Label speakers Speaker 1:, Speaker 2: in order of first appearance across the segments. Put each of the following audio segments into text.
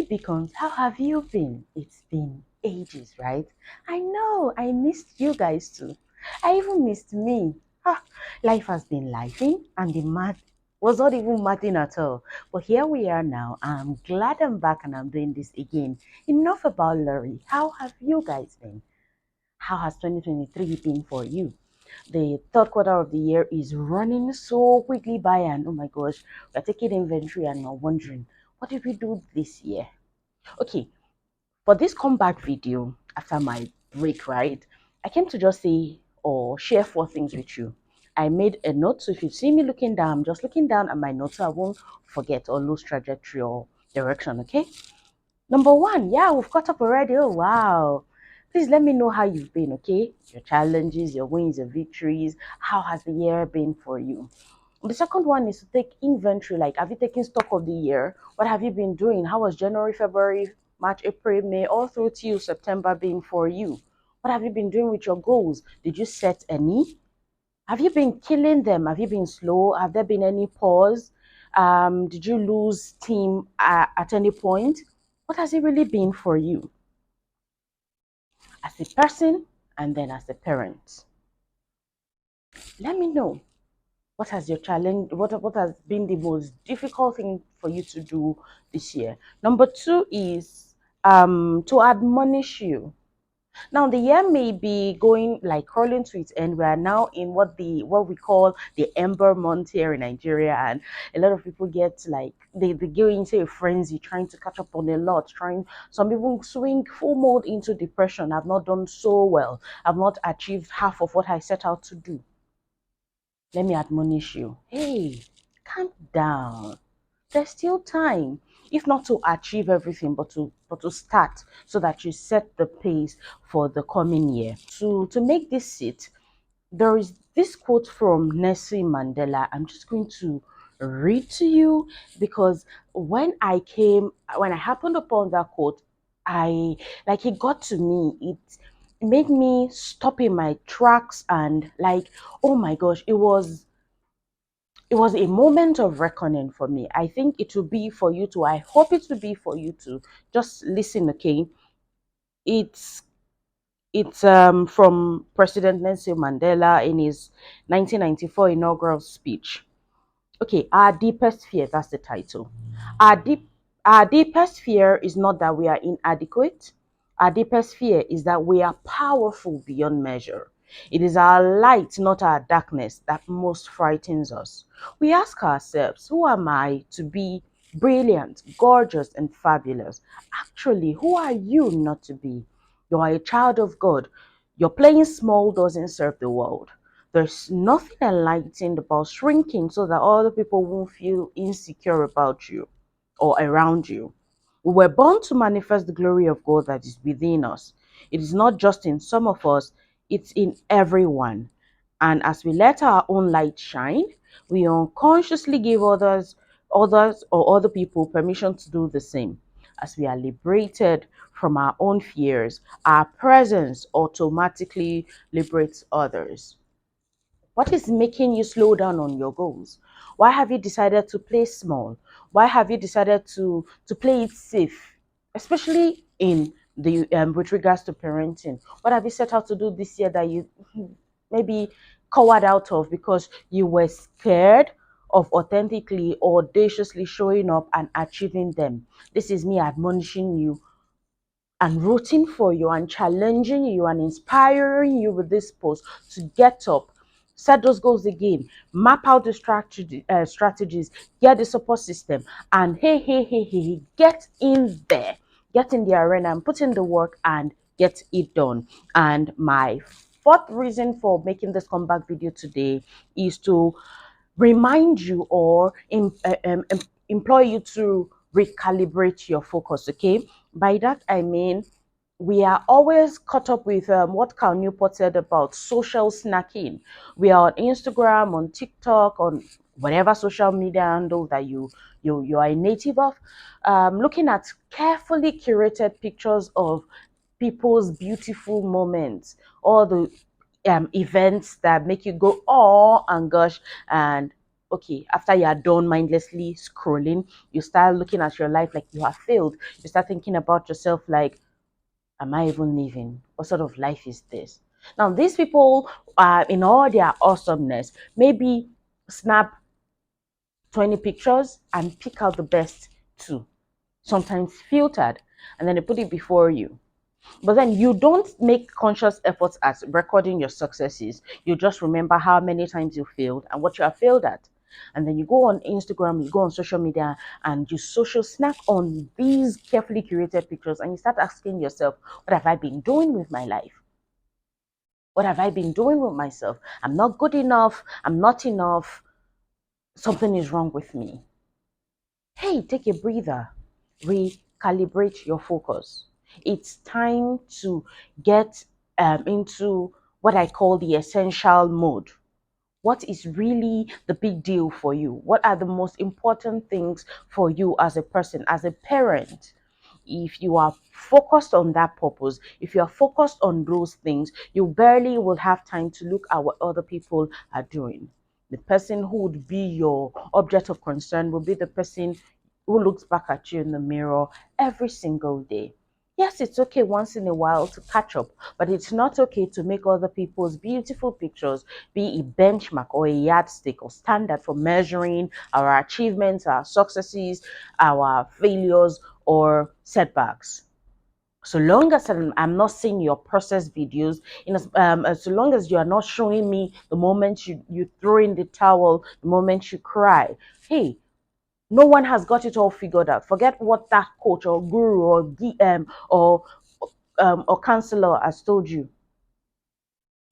Speaker 1: Hey Beacons, how have you been? It's been ages, right? I know, I missed you guys too. I even missed me. Ah, life has been lifing and the math was not even mathing at all. But here we are now. I'm glad I'm back and I'm doing this again. Enough about Lori. How have you guys been? How has 2023 been for you? The third quarter of the year is running so quickly by, and oh my gosh, we're taking inventory and we're wondering, what did we do this year? Okay, for this comeback video after my break, right, I came to just say or share four things with you. I made a note, so if you see me looking down, I'm just looking down at my notes so I won't forget or lose trajectory or direction, okay? Number one, yeah, we've caught up already. Oh, wow. Please let me know how you've been, okay? Your challenges, your wins, your victories. How has the year been for you? The second one is to take inventory. Like, have you taken stock of the year? What have you been doing? How was January, February, March, April, May, all through till September been for you? What have you been doing with your goals? Did you set any? Have you been killing them? Have you been slow? Have there been any pause? Did you lose steam at any point? What has it really been for you as a person and then as a parent? Let me know. What has your challenge? What has been the most difficult thing for you to do this year? Number two is to admonish you. Now the year may be going like crawling to its end. We are now in what we call the Ember month here in Nigeria, and a lot of people get like they go into a frenzy trying to catch up on a lot. Trying some people swing full mode into depression. I've not done so well. I've not achieved half of what I set out to do. Let me admonish you. Hey, calm down. There's still time, if not to achieve everything, but to start so that you set the pace for the coming year. To make this sit, there is this quote from Nelson Mandela. I'm just going to read to you because when I happened upon that quote, I like it got to me. It made me stop in my tracks and like, oh my gosh, it was a moment of reckoning for me. I think it will be for you too. I hope it will be for you too. Just listen, okay? It's it's from President Nelson Mandela in his 1994 inaugural speech. Okay, our deepest fear, that's the title. Our deep our deepest fear is not that we are inadequate. Our deepest fear is that we are powerful beyond measure. It is our light, not our darkness, that most frightens us. We ask ourselves, who am I to be brilliant, gorgeous, and fabulous? Actually, who are you not to be? You are a child of God. Your playing small doesn't serve the world. There's nothing enlightening about shrinking so that other people won't feel insecure about you or around you. We were born to manifest the glory of God that is within us. It is not just in some of us, it's in everyone. And as we let our own light shine, we unconsciously give others or other people permission to do the same. As we are liberated from our own fears, our presence automatically liberates others. What is making you slow down on your goals? Why have you decided to play small? Why have you decided to play it safe, especially in the with regards to parenting? What have you set out to do this year that you maybe cowered out of because you were scared of authentically or audaciously showing up and achieving them? This is me admonishing you and rooting for you and challenging you and inspiring you with this post to get up, set those goals again, map out the strategies, get the support system, and hey, get in there, get in the arena and put in the work and get it done. And my fourth reason for making this comeback video today is to remind you or employ you to recalibrate your focus. Okay, by that I mean we are always caught up with what Cal Newport said about social snacking. We are on Instagram, on TikTok, on whatever social media handle that you are a native of, looking at carefully curated pictures of people's beautiful moments, all the events that make you go oh and gosh, and okay, after you are done mindlessly scrolling, you start looking at your life like you have failed. You start thinking about yourself like, am I even living? What sort of life is this? Now, these people, in all their awesomeness, maybe snap 20 pictures and pick out the best two, sometimes filtered, and then they put it before you. But then you don't make conscious efforts at recording your successes. You just remember how many times you failed and what you have failed at. And then you go on Instagram, you go on social media, and you social snack on these carefully curated pictures, and you start asking yourself, what have I been doing with my life? What have I been doing with myself? I'm not good enough. I'm not enough. Something is wrong with me. Hey, take a breather, recalibrate your focus. It's time to get into what I call the essential mode. What is really the big deal for you? What are the most important things for you as a person, as a parent? If you are focused on that purpose, if you are focused on those things, you barely will have time to look at what other people are doing. The person who would be your object of concern will be the person who looks back at you in the mirror every single day. Yes, it's okay once in a while to catch up, but it's not okay to make other people's beautiful pictures be a benchmark or a yardstick or standard for measuring our achievements, our successes, our failures, or setbacks. So long as I'm not seeing your process videos, so long as you are not showing me the moment you throw in the towel, the moment you cry, hey, no one has got it all figured out. Forget what that coach or guru or DM or counselor has told you.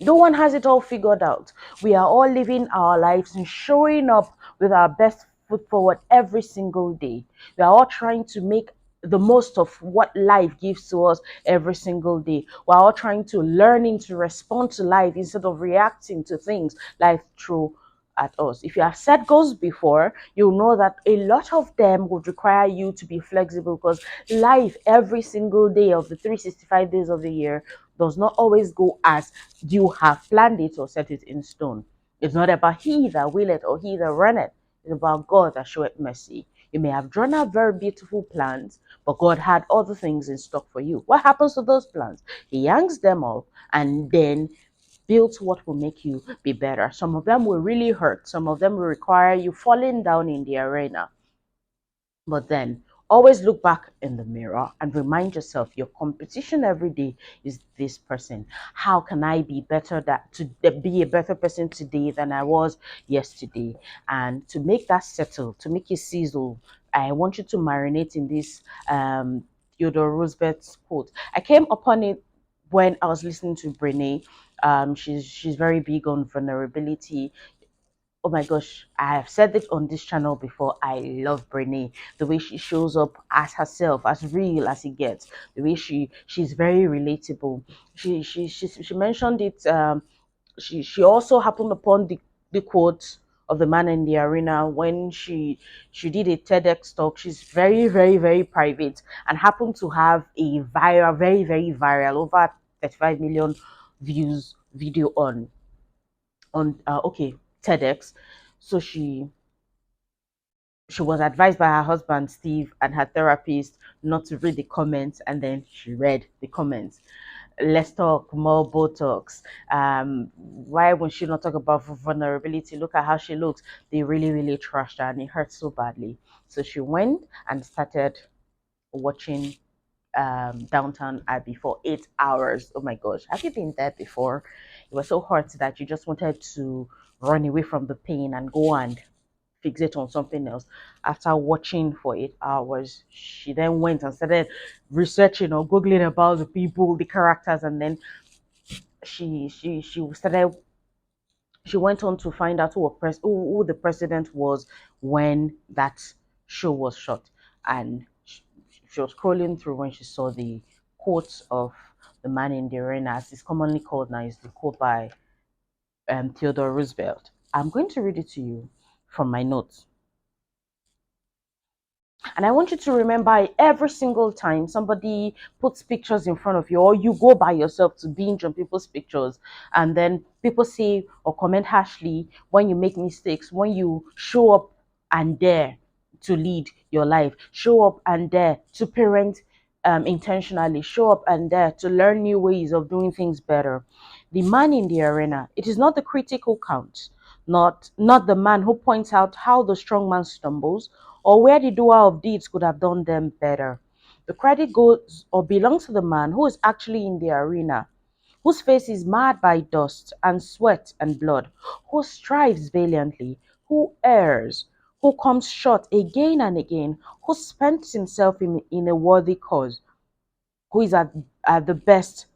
Speaker 1: No one has it all figured out. We are all living our lives and showing up with our best foot forward every single day. We are all trying to make the most of what life gives to us every single day. We're all trying to learning to respond to life instead of reacting to things life throw at us. If you have set goals before, you'll know that a lot of them would require you to be flexible because life every single day of the 365 days of the year does not always go as you have planned it or set it in stone. It's not about he that will it or he that runneth. It's about God that showeth mercy. You may have drawn out very beautiful plans, but God had other things in stock for you. What happens to those plans? He yanks them off and then builds what will make you be better. Some of them will really hurt. Some of them will require you falling down in the arena. But then always look back in the mirror and remind yourself your competition every day is this person. How can I be better that to be a better person today than I was yesterday? And to make that settle, to make it sizzle, I want you to marinate in this Theodore Roosevelt's quote. I came upon it when I was listening to Brene. She's very big on vulnerability. Oh my gosh, I have said it on this channel before. I love Brene. The way she shows up as herself, as real as it gets. The way she's very relatable. She mentioned it. She also happened upon the quote of the man in the arena when she did a TEDx talk. She's very private and happened to have a viral, very viral, over 35 million views video on okay, TEDx. So she was advised by her husband Steve and her therapist not to read the comments, and then she read the comments. Let's talk more Botox. Why would she not talk about vulnerability? Look at how she looks. They really trashed her, and it hurt so badly. So she went and started watching Downtown Abbey for 8 hours. Oh my gosh, have you been there before? It was so hot that you just wanted to run away from the pain and go and fixate on something else. After watching for 8 hours, she then went and started researching or googling about the people, the characters, and then she went on to find out who the president was when that show was shot, and she was scrolling through when she saw the quotes of the man in the arena, as it's commonly called now, is the quote by Theodore Roosevelt. I'm going to read it to you from my notes. And I want you to remember every single time somebody puts pictures in front of you, or you go by yourself to binge on people's pictures, and then people say or comment harshly when you make mistakes, when you show up and dare to lead your life, show up and dare to parent intentionally, show up and dare to learn new ways of doing things better. The man in the arena, it is not the critic who counts, not the man who points out how the strong man stumbles or where the doer of deeds could have done them better. The credit goes or belongs to the man who is actually in the arena, whose face is marred by dust and sweat and blood, who strives valiantly, who errs, who comes short again and again, who spends himself in a worthy cause, who is at the best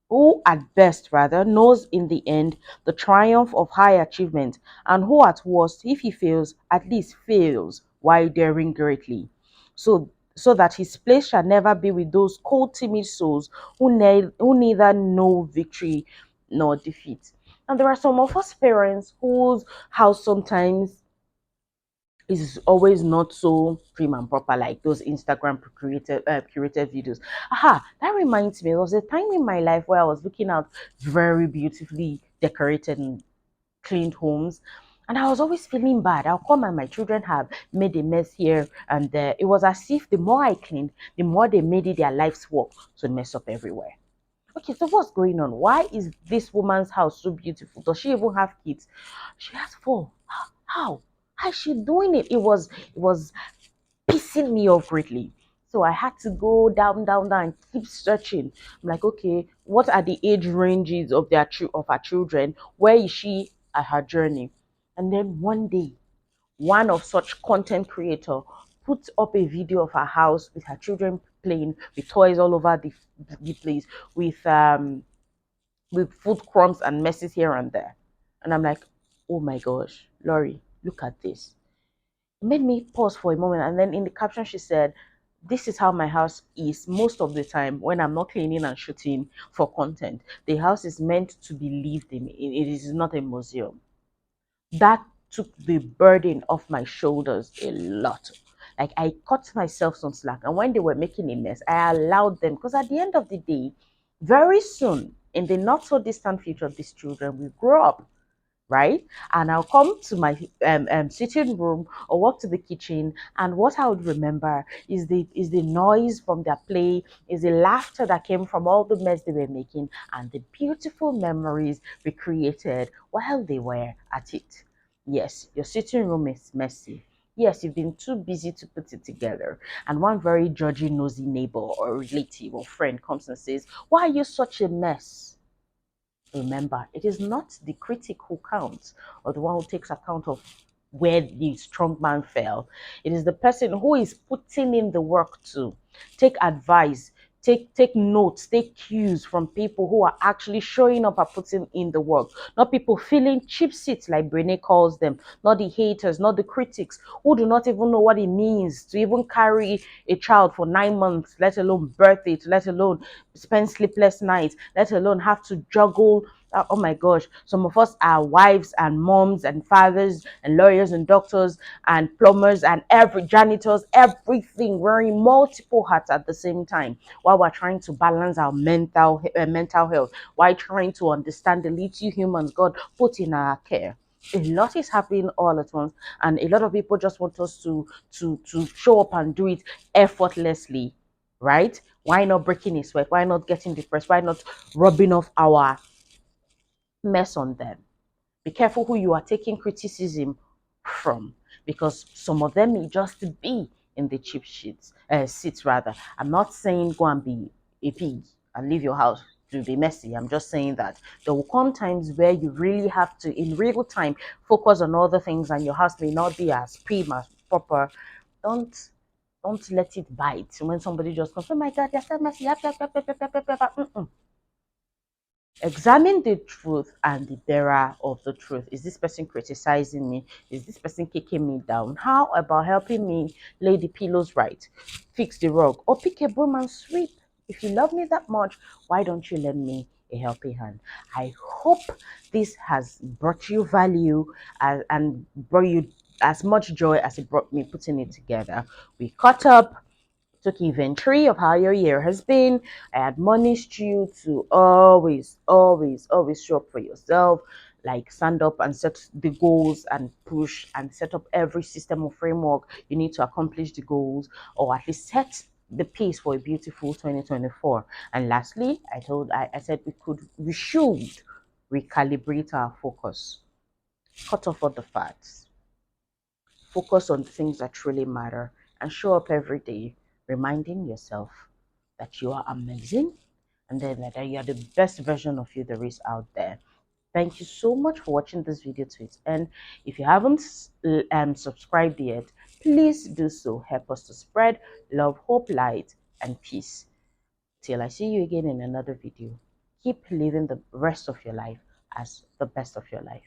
Speaker 1: who at best rather knows in the end the triumph of high achievement, and who at worst, if he fails, at least fails while daring greatly. So that his place shall never be with those cold, timid souls who neither know victory nor defeat. And there are some of us parents whose house sometimes is always not so prim and proper like those Instagram curated videos. Aha, that reminds me, there was a time in my life where I was looking at very beautifully decorated and cleaned homes. And I was always feeling bad. I'll come and my children have made a mess here and there. It was as if the more I cleaned, the more they made it their life's work to mess up everywhere. Okay, so what's going on? Why is this woman's house so beautiful? Does she even have kids? She has four. How? How is she doing it? It was pissing me off greatly. So I had to go down, and keep searching. I'm like, okay, what are the age ranges of of our children? Where is she at her journey? And then one day, one of such content creator put up a video of her house with her children playing with toys all over the place, with food crumbs and messes here and there. And I'm like, oh my gosh, Laurie, look at this. It made me pause for a moment. And then in the caption, she said, this is how my house is most of the time when I'm not cleaning and shooting for content. The house is meant to be lived in, it is not a museum. That took the burden off my shoulders a lot. Like I cut myself some slack. And when they were making a mess, I allowed them because at the end of the day, very soon in the not so distant future, these children will grow up, right? And I'll come to my sitting room or walk to the kitchen, and what I would remember is the noise from their play, is the laughter that came from all the mess they were making, and the beautiful memories we created while they were at it. Yes, your sitting room is messy. Yes, you've been too busy to put it together. And one very judgy, nosy neighbor or relative or friend comes and says, why are you such a mess? Remember, it is not the critic who counts or the one who takes account of where the strong man fell. It is the person who is putting in the work to take advice, take notes, take cues from people who are actually showing up and putting in the work. Not people feeling cheap seats like Brene calls them, not the haters, not the critics who do not even know what it means to even carry a child for 9 months, let alone birth it, let alone spend sleepless nights, let alone have to juggle. Oh my gosh, some of us are wives and moms and fathers and lawyers and doctors and plumbers and every janitors, everything, wearing multiple hats at the same time while we're trying to balance our mental health, while trying to understand the little humans God put in our care. A lot is happening all at once, and a lot of people just want us to show up and do it effortlessly, right? Why not breaking a sweat? Why not getting depressed? Why not rubbing off our mess on them? Be careful who you are taking criticism from, because some of them may just be in the seats rather. I'm not saying go and be a pig and leave your house to be messy. I'm just saying that there will come times where you really have to, in real time, focus on other things, and your house may not be as prim as proper. Don't don't let it bite when somebody just comes, oh my god, you're so messy. Yap, yap, yap, yap, yap, yap, yap, yap. Examine the truth and the bearer of the truth. Is this person criticizing me? Is this person kicking me down? How about helping me lay the pillows right, fix the rug, or pick a broom and sweep? If you love me that much, why don't you lend me a helping hand? I hope this has brought you value and brought you as much joy as it brought me putting it together. We caught up, took inventory of how your year has been. I admonished you to always show up for yourself. Like stand up and set the goals and push and set up every system or framework you need to accomplish the goals, or at least set the pace for a beautiful 2024. And lastly, I said we should recalibrate our focus, cut off all the facts, focus on the things that truly matter, and show up every day reminding yourself that you are amazing, and then that you are the best version of you there is out there. Thank you so much for watching this video to its end. If you haven't subscribed yet, please do so. Help us to spread love, hope, light, and peace. Till I see you again in another video, keep living the rest of your life as the best of your life.